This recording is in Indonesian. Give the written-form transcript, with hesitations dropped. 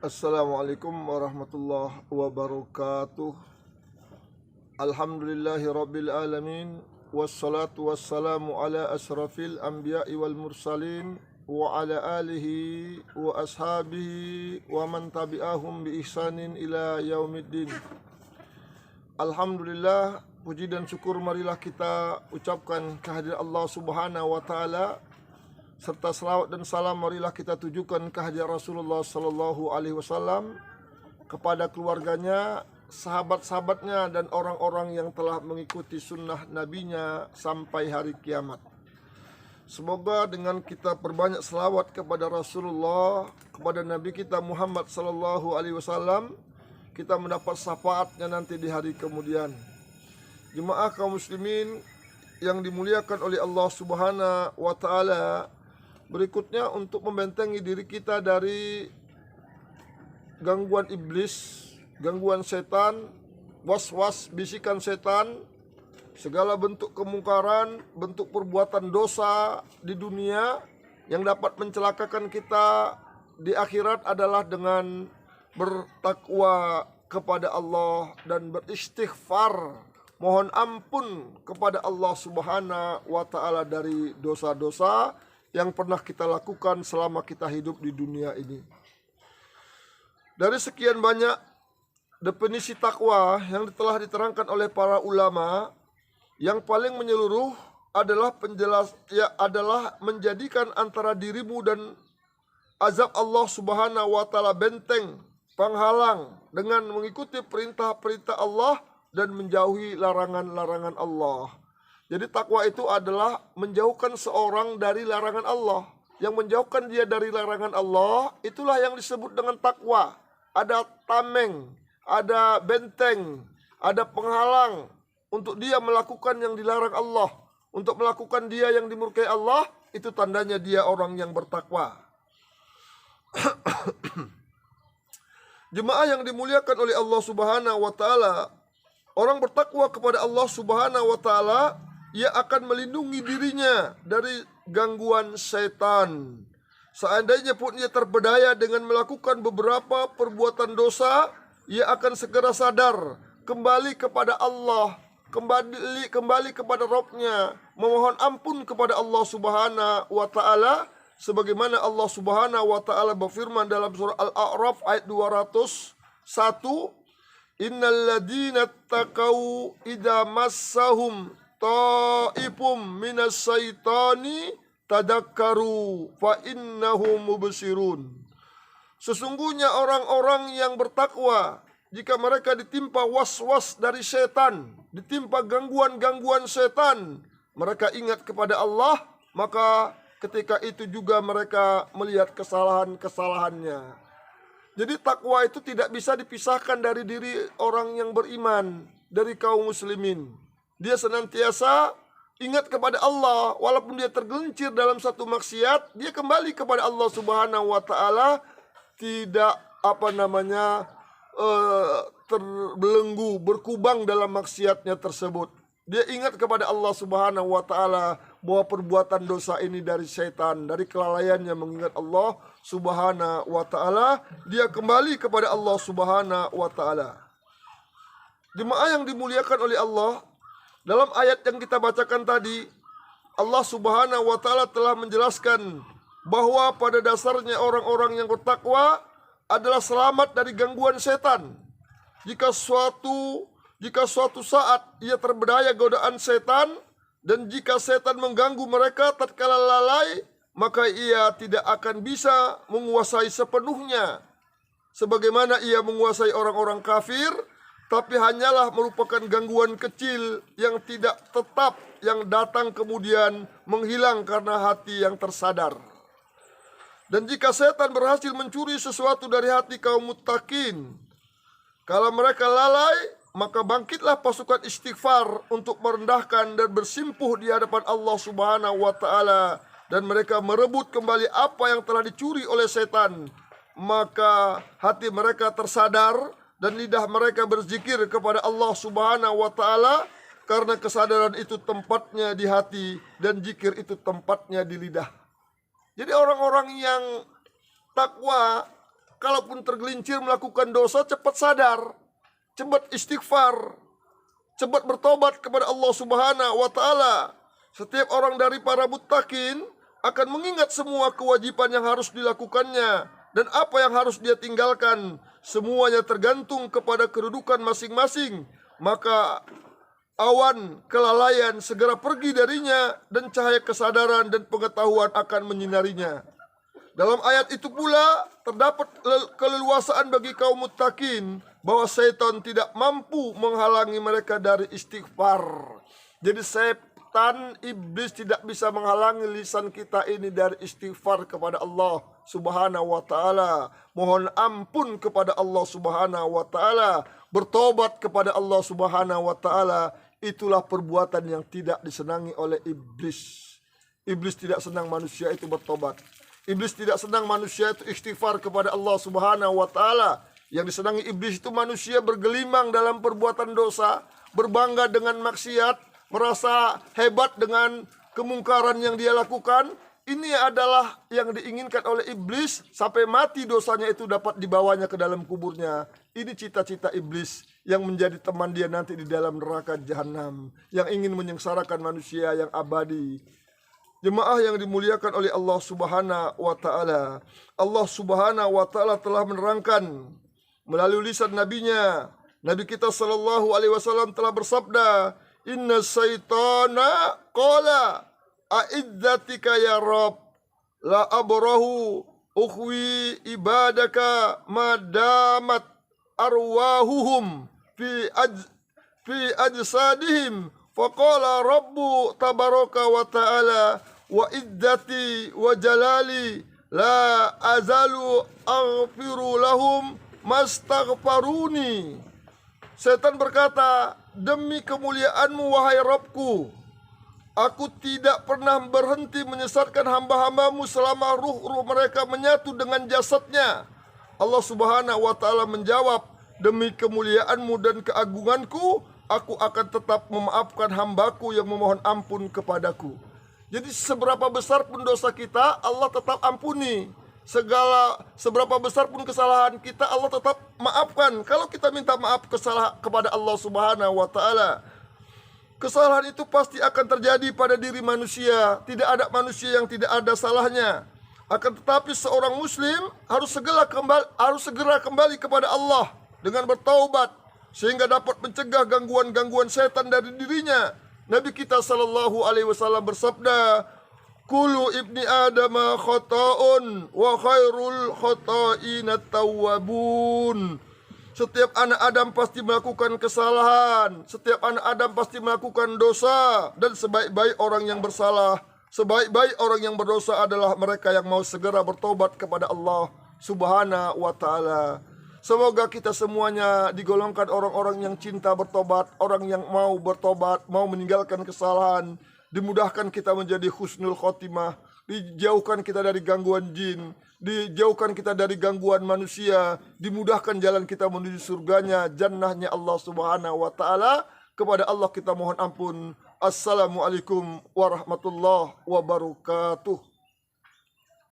Assalamualaikum warahmatullahi wabarakatuh. Alhamdulillahi rabbil alamin. Wassalatu wassalamu ala asrafil anbiya'i wal mursalin wa ala alihi wa ashabihi wa man tabi'ahum bi ihsanin ila yaumiddin. Alhamdulillah, puji dan syukur marilah kita ucapkan kehadirat Allah Subhanahu wa taala, serta salawat dan salam marilah kita tujukan kehadirat Rasulullah Sallallahu Alaihi Wasallam, kepada keluarganya, sahabat-sahabatnya, dan orang-orang yang telah mengikuti sunnah nabinya sampai hari kiamat. Semoga dengan kita perbanyak selawat kepada Rasulullah, kepada Nabi kita Muhammad Sallallahu Alaihi Wasallam, kita mendapat syafaatnya nanti di hari kemudian. Jemaah kaum muslimin yang dimuliakan oleh Allah Subhanahu wa taala, berikutnya untuk membentengi diri kita dari gangguan iblis, gangguan setan, was-was, bisikan setan, segala bentuk kemungkaran, bentuk perbuatan dosa di dunia yang dapat mencelakakan kita di akhirat adalah dengan bertakwa kepada Allah dan beristighfar, mohon ampun kepada Allah Subhanahu wa taala dari dosa-dosa yang pernah kita lakukan selama kita hidup di dunia ini. Dari sekian banyak definisi takwa yang telah diterangkan oleh para ulama, yang paling menyeluruh adalah adalah menjadikan antara dirimu dan azab Allah Subhanahu wa taala benteng penghalang dengan mengikuti perintah-perintah Allah dan menjauhi larangan-larangan Allah. Jadi takwa itu adalah menjauhkan seorang dari larangan Allah. Yang menjauhkan dia dari larangan Allah, itulah yang disebut dengan takwa. Ada tameng, ada benteng, ada penghalang untuk dia melakukan yang dilarang Allah. Untuk melakukan dia yang dimurkai Allah, itu tandanya dia orang yang bertakwa. Jemaah yang dimuliakan oleh Allah Subhanahu wa taala, orang bertakwa kepada Allah Subhanahu wa taala, ia akan melindungi dirinya dari gangguan setan. Seandainya pun ia terpedaya dengan melakukan beberapa perbuatan dosa, ia akan segera sadar, kembali kepada Allah, kembali kepada Rabb-Nya, memohon ampun kepada Allah Subhanahu wa taala, sebagaimana Allah Subhanahu wa taala berfirman dalam surah Al-A'raf ayat 201, Innal ladina taqau idza massahum ta'ifum minas syaitani tadakkaru fa innahum mubsirun. Sesungguhnya orang-orang yang bertakwa, jika mereka ditimpa was-was dari setan, ditimpa gangguan-gangguan setan, mereka ingat kepada Allah, maka ketika itu juga mereka melihat kesalahan-kesalahannya. Jadi takwa itu tidak bisa dipisahkan dari diri orang yang beriman, dari kaum muslimin. Dia senantiasa ingat kepada Allah, walaupun dia tergelincir dalam satu maksiat, dia kembali kepada Allah Subhanahu wa taala, tidak terbelenggu, berkubang dalam maksiatnya tersebut. Dia ingat kepada Allah Subhanahu wa taala bahwa perbuatan dosa ini dari setan, dari kelalaiannya mengingat Allah Subhanahu wa taala, dia kembali kepada Allah Subhanahu wa taala. Jemaah yang dimuliakan oleh Allah, dalam ayat yang kita bacakan tadi, Allah Subhanahu wa taala telah menjelaskan bahwa pada dasarnya orang-orang yang bertakwa adalah selamat dari gangguan setan. Jika suatu saat ia terberdaya godaan setan, dan jika setan mengganggu mereka tatkala lalai, maka ia tidak akan bisa menguasai sepenuhnya sebagaimana ia menguasai orang-orang kafir, tapi hanyalah merupakan gangguan kecil yang tidak tetap, yang datang kemudian menghilang karena hati yang tersadar. Dan jika setan berhasil mencuri sesuatu dari hati kaum muttaqin, kalau mereka lalai, maka bangkitlah pasukan istighfar untuk merendahkan dan bersimpuh di hadapan Allah Subhanahu wa taala, dan mereka merebut kembali apa yang telah dicuri oleh setan. Maka hati mereka tersadar dan lidah mereka berzikir kepada Allah Subhanahu wa taala, karena kesadaran itu tempatnya di hati dan zikir itu tempatnya di lidah. Jadi orang-orang yang takwa kalaupun tergelincir melakukan dosa, cepat sadar, cepat istighfar, cepat bertobat kepada Allah Subhanahu wa taala. Setiap orang dari para muttaqin akan mengingat semua kewajiban yang harus dilakukannya dan apa yang harus dia tinggalkan. Semuanya tergantung kepada kedudukan masing-masing. Maka awan kelalaian segera pergi darinya dan cahaya kesadaran dan pengetahuan akan menyinarinya. Dalam ayat itu pula terdapat keleluasaan bagi kaum muttaqin bahwa setan tidak mampu menghalangi mereka dari istighfar. Jadi setan, iblis tidak bisa menghalangi lisan kita ini dari istighfar kepada Allah Subhanahu wa taala. Mohon ampun kepada Allah Subhanahu wa taala, bertobat kepada Allah Subhanahu wa taala. Itulah perbuatan yang tidak disenangi oleh iblis. Iblis tidak senang manusia itu bertobat. Iblis tidak senang manusia itu istighfar kepada Allah Subhanahu wa taala. Yang disenangi iblis itu manusia bergelimang dalam perbuatan dosa, berbangga dengan maksiat, merasa hebat dengan kemungkaran yang dia lakukan. Ini adalah yang diinginkan oleh iblis, sampai mati dosanya itu dapat dibawanya ke dalam kuburnya. Ini cita-cita iblis yang menjadi teman dia nanti di dalam neraka jahanam, yang ingin menyengsarakan manusia yang abadi. Jemaah yang dimuliakan oleh Allah Subhanahu wa taala. Allah Subhanahu wa taala telah menerangkan melalui lisan nabinya. Nabi kita sallallahu alaihi wasallam telah bersabda, "Inna syaitana qala a'idzatika ya Rabb la abrahu ukhwi ibadaka madamat arwahuhum fi ajsadihim." Faqala Rabbu tabaraka wa ta'ala wa iddati wa jalali la azalu aghfiru lahum mastaghfaruni. Setan berkata, demi kemuliaanmu wahai Rabbku, aku tidak pernah berhenti menyesatkan hamba-hambamu selama ruh-ruh mereka menyatu dengan jasadnya. Allah Subhanahu wa ta'ala menjawab, demi kemuliaanmu dan keagunganku, aku akan tetap memaafkan hambaku yang memohon ampun kepadaku. Jadi seberapa besar pun dosa kita, Allah tetap ampuni. Seberapa besar pun kesalahan kita, Allah tetap maafkan. Kalau kita minta maaf kepada Allah Subhanahu wa taala, kesalahan itu pasti akan terjadi pada diri manusia. Tidak ada manusia yang tidak ada salahnya. Akan tetapi seorang muslim harus segera kembali kepada Allah dengan bertaubat, sehingga dapat mencegah gangguan-gangguan setan dari dirinya. Nabi kita sallallahu alaihi wasallam bersabda, "Kullu ibni adama khata'un wa khairul khata'ina tawwabun." Setiap anak Adam pasti melakukan kesalahan, setiap anak Adam pasti melakukan dosa, dan sebaik-baik orang yang bersalah, sebaik-baik orang yang berdosa adalah mereka yang mau segera bertobat kepada Allah Subhanahu wa taala. Semoga kita semuanya digolongkan orang-orang yang cinta bertobat, orang yang mau bertobat, mau meninggalkan kesalahan, dimudahkan kita menjadi husnul khotimah, dijauhkan kita dari gangguan jin, dijauhkan kita dari gangguan manusia, dimudahkan jalan kita menuju surganya, jannahnya Allah Subhanahu wa taala. Kepada Allah kita mohon ampun. Assalamualaikum warahmatullahi wabarakatuh.